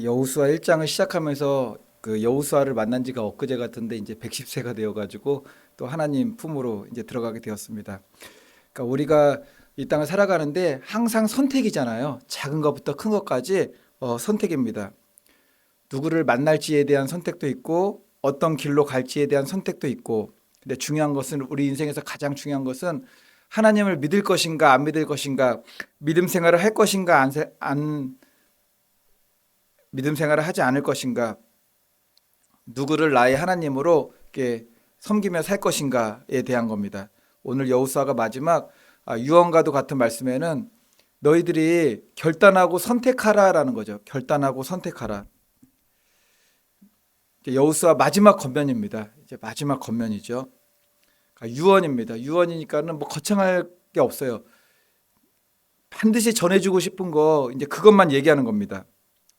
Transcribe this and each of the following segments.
여호수아 1장을 시작하면서 그 여호수아를 만난 지가 엊그제 같은데 이제 110세가 되어 가지고 또 하나님 품으로 이제 들어가게 되었습니다. 그러니까 우리가 이 땅을 살아가는데 항상 선택이잖아요. 작은 것부터 큰 것까지 선택입니다. 누구를 만날지에 대한 선택도 있고 어떤 길로 갈지에 대한 선택도 있고, 근데 중요한 것은, 우리 인생에서 가장 중요한 것은 하나님을 믿을 것인가 안 믿을 것인가, 믿음 생활을 할 것인가 안 믿음 생활을 하지 않을 것인가, 누구를 나의 하나님으로 이렇게 섬기며 살 것인가에 대한 겁니다. 오늘 여호수아가 마지막 유언과도 같은 말씀에는 너희들이 결단하고 선택하라라는 거죠. 결단하고 선택하라. 여호수아 마지막 권면입니다. 이제 마지막 권면이죠. 유언입니다. 유언이니까는 뭐 거창할 게 없어요. 반드시 전해주고 싶은 거, 이제 그것만 얘기하는 겁니다.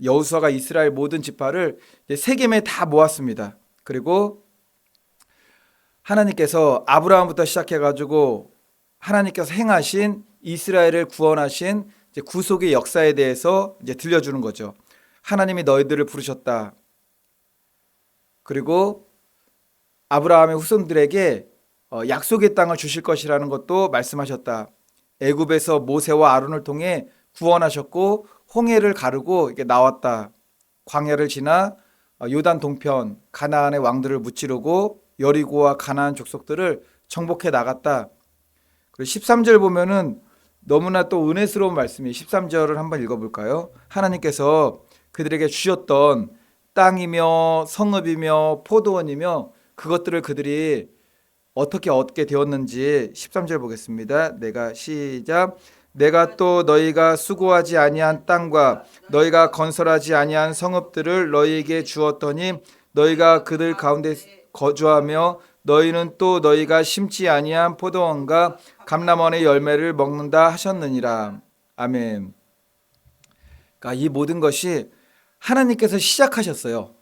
여호수아가 이스라엘 모든 지파를 이제 세겜에 다 모았습니다. 그리고 하나님께서 아브라함부터 시작해가지고 하나님께서 행하신, 이스라엘을 구원하신 이제 구속의 역사에 대해서 이제 들려주는 거죠. 하나님이 너희들을 부르셨다. 그리고 아브라함의 후손들에게 약속의 땅을 주실 것이라는 것도 말씀하셨다. 애굽에서 모세와 아론을 통해 구원하셨고 홍해를 가르고 이게 나왔다. 광야를 지나 요단 동편 가나안의 왕들을 무찌르고 여리고와 가나안 족속들을 정복해 나갔다. 그리고 13절 보면은 너무나 또 은혜스러운 말씀이, 13절을 한번 읽어볼까요? 하나님께서 그들에게 주셨던 땅이며 성읍이며 포도원이며 그것들을 그들이 어떻게 얻게 되었는지 13절 보겠습니다. 시작. 내가 또 너희가 수고하지 아니한 땅과 너희가 건설하지 아니한 성읍들을 너희에게 주었더니 너희가 그들 가운데 거주하며 너희는 또 너희가 심지 아니한 포도원과 감람원의 열매를 먹는다 하셨느니라. 아멘. 그러니까 이 모든 것이 하나님께서 시작하셨어요.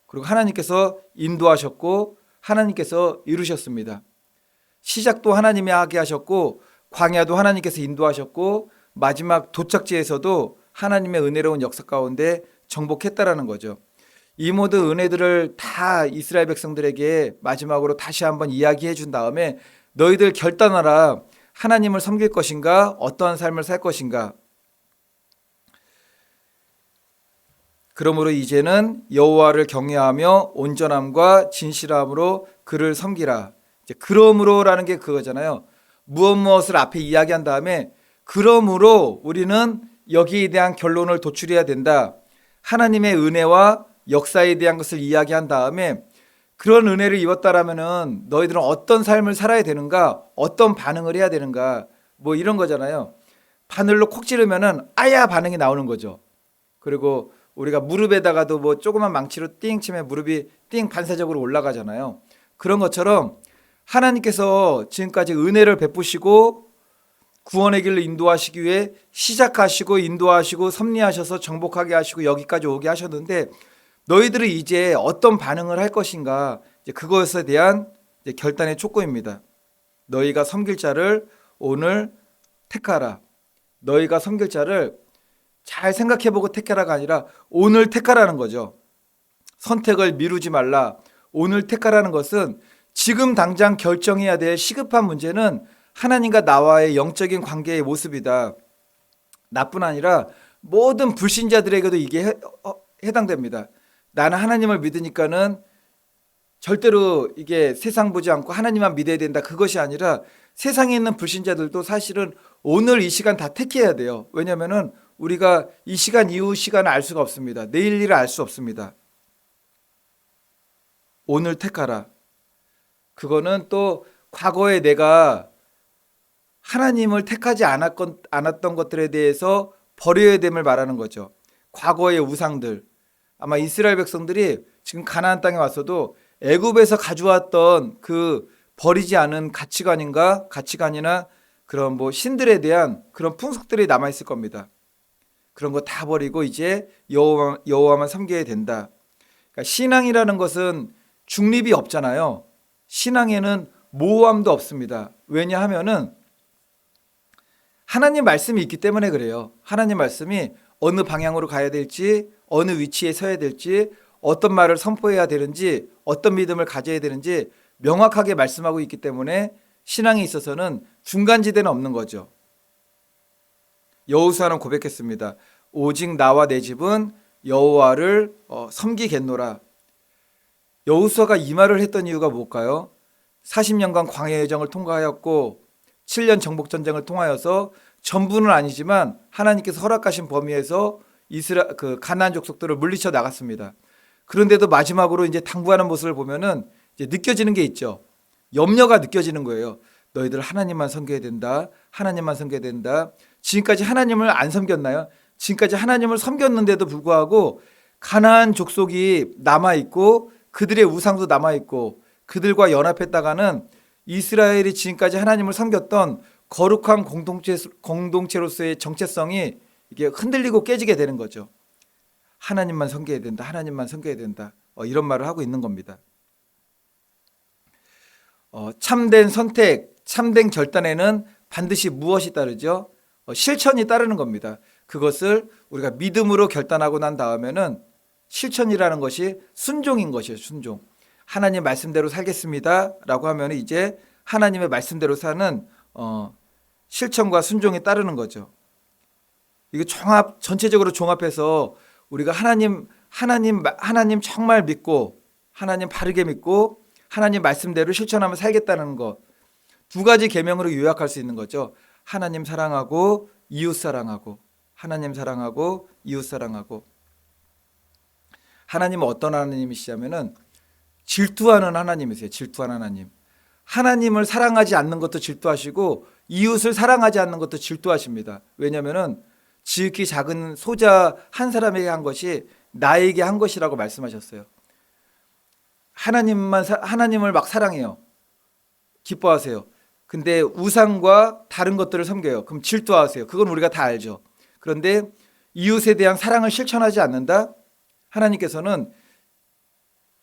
그리고 하나님께서 인도하셨고 하나님께서 이루셨습니다. 시작도 하나님이 하게 하셨고 광야도 하나님께서 인도하셨고 마지막 도착지에서도 하나님의 은혜로운 역사 가운데 정복했다라는 거죠. 이 모든 은혜들을 다 이스라엘 백성들에게 마지막으로 다시 한번 이야기해 준 다음에 너희들 결단하라. 하나님을 섬길 것인가, 어떠한 삶을 살 것인가. 그러므로 이제는 여호와를 경외하며 온전함과 진실함으로 그를 섬기라. 이제 그러므로라는 게 그거잖아요. 무엇을 앞에 이야기한 다음에 그러므로 우리는 여기에 대한 결론을 도출해야 된다. 하나님의 은혜와 역사에 대한 것을 이야기한 다음에 그런 은혜를 입었다라면은 너희들은 어떤 삶을 살아야 되는가, 어떤 반응을 해야 되는가, 뭐 이런 거잖아요. 바늘로 콕 찌르면은 아야 반응이 나오는 거죠. 그리고 우리가 무릎에다가도 뭐 조그만 망치로 띵 치면 무릎이 띵 반사적으로 올라가잖아요. 그런 것처럼 하나님께서 지금까지 은혜를 베푸시고 구원의 길로 인도하시기 위해 시작하시고 인도하시고 섭리하셔서 정복하게 하시고 여기까지 오게 하셨는데 너희들은 이제 어떤 반응을 할 것인가, 이제 그것에 대한 이제 결단의 촉구입니다. 너희가 섬길 자를 오늘 택하라. 너희가 섬길 자를 잘 생각해보고 택하라가 아니라 오늘 택하라는 거죠. 선택을 미루지 말라. 오늘 택하라는 것은 지금 당장 결정해야 될 시급한 문제는 하나님과 나와의 영적인 관계의 모습이다. 나뿐 아니라 모든 불신자들에게도 이게 해당됩니다. 나는 하나님을 믿으니까는 절대로 이게 세상 보지 않고 하나님만 믿어야 된다, 그것이 아니라 세상에 있는 불신자들도 사실은 오늘 이 시간 다 택해야 돼요. 왜냐하면은 우리가 이 시간 이후 시간을 알 수가 없습니다. 내일 일을 알 수 없습니다. 오늘 택하라. 그거는 또 과거에 내가 하나님을 택하지 않았던 것들에 대해서 버려야 됨을 말하는 거죠. 과거의 우상들. 아마 이스라엘 백성들이 지금 가나안 땅에 왔어도 애굽에서 가져왔던 그 버리지 않은 가치관이나 그런 뭐 신들에 대한 그런 풍속들이 남아 있을 겁니다. 그런 거 다 버리고 이제 여호와만 섬겨야 된다. 그러니까 신앙이라는 것은 중립이 없잖아요. 신앙에는 모호함도 없습니다. 왜냐하면은 하나님 말씀이 있기 때문에 그래요. 하나님 말씀이 어느 방향으로 가야 될지, 어느 위치에 서야 될지, 어떤 말을 선포해야 되는지, 어떤 믿음을 가져야 되는지 명확하게 말씀하고 있기 때문에 신앙에 있어서는 중간지대는 없는 거죠. 여호수아는 고백했습니다. 오직 나와 내 집은 여호와를 섬기겠노라. 여호수아가 이 말을 했던 이유가 뭘까요? 40년간 광야 여정을 통과하였고 7년 정복 전쟁을 통하여서 전부는 아니지만 하나님께서 허락하신 범위에서 가나안 족속들을 물리쳐 나갔습니다. 그런데도 마지막으로 이제 당부하는 모습을 보면은 이제 느껴지는 게 있죠. 염려가 느껴지는 거예요. 너희들 하나님만 섬겨야 된다. 하나님만 섬겨야 된다. 지금까지 하나님을 안 섬겼나요? 지금까지 하나님을 섬겼는데도 불구하고 가나안 족속이 남아 있고 그들의 우상도 남아 있고 그들과 연합했다가는 이스라엘이 지금까지 하나님을 섬겼던 거룩한 공동체로서의 정체성이 이게 흔들리고 깨지게 되는 거죠. 하나님만 섬겨야 된다. 하나님만 섬겨야 된다. 이런 말을 하고 있는 겁니다. 참된 선택, 참된 결단에는 반드시 무엇이 따르죠? 실천이 따르는 겁니다. 그것을 우리가 믿음으로 결단하고 난 다음에는 실천이라는 것이 순종인 것이에요. 순종. 하나님 말씀대로 살겠습니다 라고 하면 이제 하나님의 말씀대로 사는 실천과 순종이 따르는 거죠. 이거 전체적으로 종합해서 우리가 하나님 정말 믿고 하나님 바르게 믿고 하나님 말씀대로 실천하며 살겠다는 것. 두 가지 계명으로 요약할 수 있는 거죠. 하나님 사랑하고 이웃 사랑하고 하나님 사랑하고 이웃 사랑하고. 하나님은 어떤 하나님이시냐면은 질투하는 하나님이세요. 질투하는 하나님. 하나님을 사랑하지 않는 것도 질투하시고 이웃을 사랑하지 않는 것도 질투하십니다. 왜냐하면은 지극히 작은 소자 한 사람에게 한 것이 나에게 한 것이라고 말씀하셨어요. 하나님을 막 사랑해요. 기뻐하세요. 근데 우상과 다른 것들을 섬겨요. 그럼 질투하세요. 그건 우리가 다 알죠. 그런데 이웃에 대한 사랑을 실천하지 않는다? 하나님께서는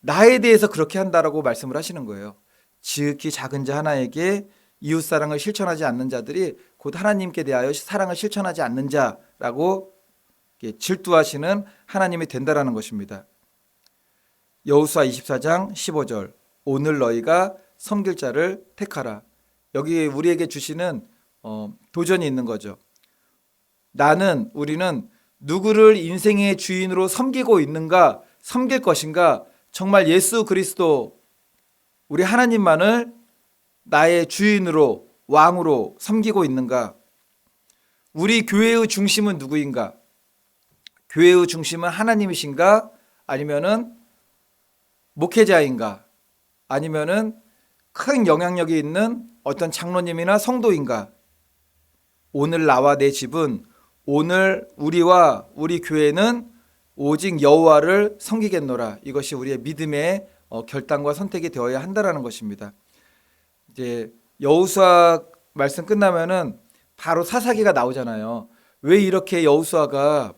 나에 대해서 그렇게 한다라고 말씀을 하시는 거예요. 지극히 작은 자 하나에게 이웃 사랑을 실천하지 않는 자들이 곧 하나님께 대하여 사랑을 실천하지 않는 자라고 질투하시는 하나님이 된다라는 것입니다. 여호수아 24장 15절 오늘 너희가 섬길 자를 택하라. 여기 우리에게 주시는 도전이 있는 거죠. 우리는 누구를 인생의 주인으로 섬기고 있는가, 섬길 것인가, 정말 예수 그리스도 우리 하나님만을 나의 주인으로 왕으로 섬기고 있는가? 우리 교회의 중심은 누구인가? 교회의 중심은 하나님이신가? 아니면은 목회자인가? 아니면은 큰 영향력이 있는 어떤 장로님이나 성도인가? 오늘 나와 내 집은 오늘 우리와 우리 교회는 오직 여호와를 섬기겠노라. 이것이 우리의 믿음의 결단과 선택이 되어야 한다라는 것입니다. 이제 여호수아 말씀 끝나면은 바로 사사기가 나오잖아요. 왜 이렇게 여호수아가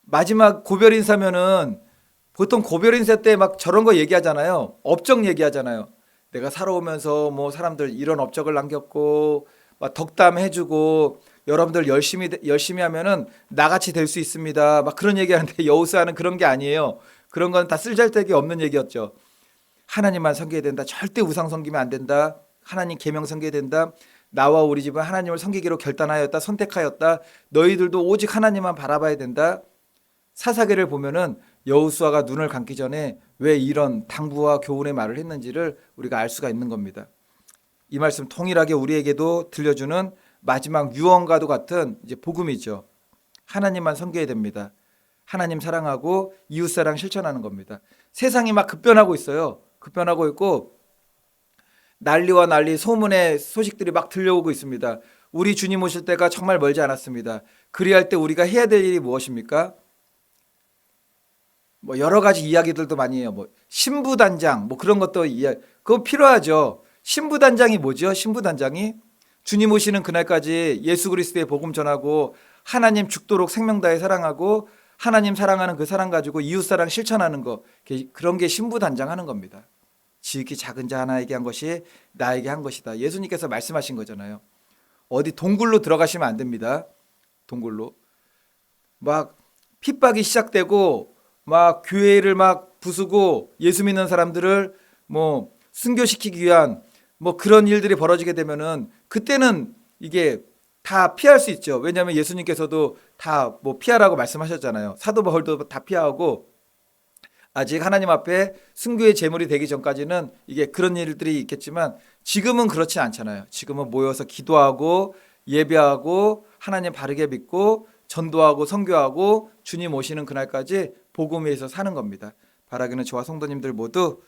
마지막 고별 인사면은 보통 고별 인사 때 막 저런 거 얘기하잖아요. 업적 얘기하잖아요. 내가 살아오면서 뭐 사람들 이런 업적을 남겼고 막 덕담해주고 여러분들 열심히 하면은 나같이 될 수 있습니다. 막 그런 얘기하는데 여호수아는 그런 게 아니에요. 그런 건 다 쓸잘데기 없는 얘기였죠. 하나님만 섬겨야 된다. 절대 우상 섬기면 안 된다. 하나님 계명 섬겨야 된다. 나와 우리 집은 하나님을 섬기기로 결단하였다. 선택하였다. 너희들도 오직 하나님만 바라봐야 된다. 사사기를 보면은 여호수아가 눈을 감기 전에 왜 이런 당부와 교훈의 말을 했는지를 우리가 알 수가 있는 겁니다. 이 말씀 통일하게 우리에게도 들려주는 마지막 유언과도 같은 이제 복음이죠. 하나님만 섬겨야 됩니다. 하나님 사랑하고 이웃 사랑 실천하는 겁니다. 세상이 막 급변하고 있어요. 급변하고 있고 난리와 난리 소문의 소식들이 막 들려오고 있습니다. 우리 주님 오실 때가 정말 멀지 않았습니다. 그리할 때 우리가 해야 될 일이 무엇입니까? 뭐 여러 가지 이야기들도 많이 해요. 뭐 신부단장 뭐 그런 것도 그거 필요하죠. 신부단장이 뭐죠? 신부단장이 주님 오시는 그날까지 예수 그리스도의 복음 전하고 하나님 죽도록 생명 다해 사랑하고 하나님 사랑하는 그 사랑 가지고 이웃 사랑 실천하는 거, 그런 게 신부단장 하는 겁니다. 지극히 작은 자 하나에게 한 것이 나에게 한 것이다. 예수님께서 말씀하신 거잖아요. 어디 동굴로 들어가시면 안 됩니다. 동굴로. 막 핍박이 시작되고 막 교회를 막 부수고 예수 믿는 사람들을 뭐 순교시키기 위한 뭐 그런 일들이 벌어지게 되면은 그때는 이게 다 피할 수 있죠. 왜냐하면 예수님께서도 다 뭐 피하라고 말씀하셨잖아요. 사도 바울도 다 피하고 아직 하나님 앞에 순교의 제물이 되기 전까지는 이게 그런 일들이 있겠지만 지금은 그렇지 않잖아요. 지금은 모여서 기도하고 예배하고 하나님 바르게 믿고 전도하고 선교하고 주님 오시는 그날까지 복음 위에서 사는 겁니다. 바라기는 저와 성도님들 모두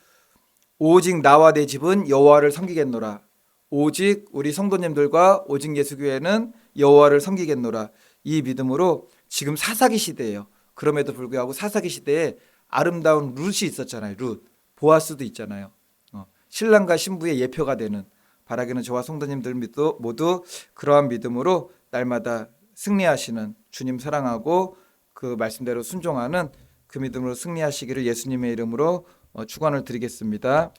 오직 나와 내 집은 여호와를 섬기겠노라. 오직 우리 성도님들과 오직 예수교회는 여호와를 섬기겠노라. 이 믿음으로 지금 사사기 시대예요. 그럼에도 불구하고 사사기 시대에 아름다운 룻이 있었잖아요. 룻. 보아스도 있잖아요. 신랑과 신부의 예표가 되는 바라기는 저와 성도님들 모두 그러한 믿음으로 날마다 승리하시는 주님 사랑하고 그 말씀대로 순종하는 그 믿음으로 승리하시기를 예수님의 이름으로 축원을 드리겠습니다.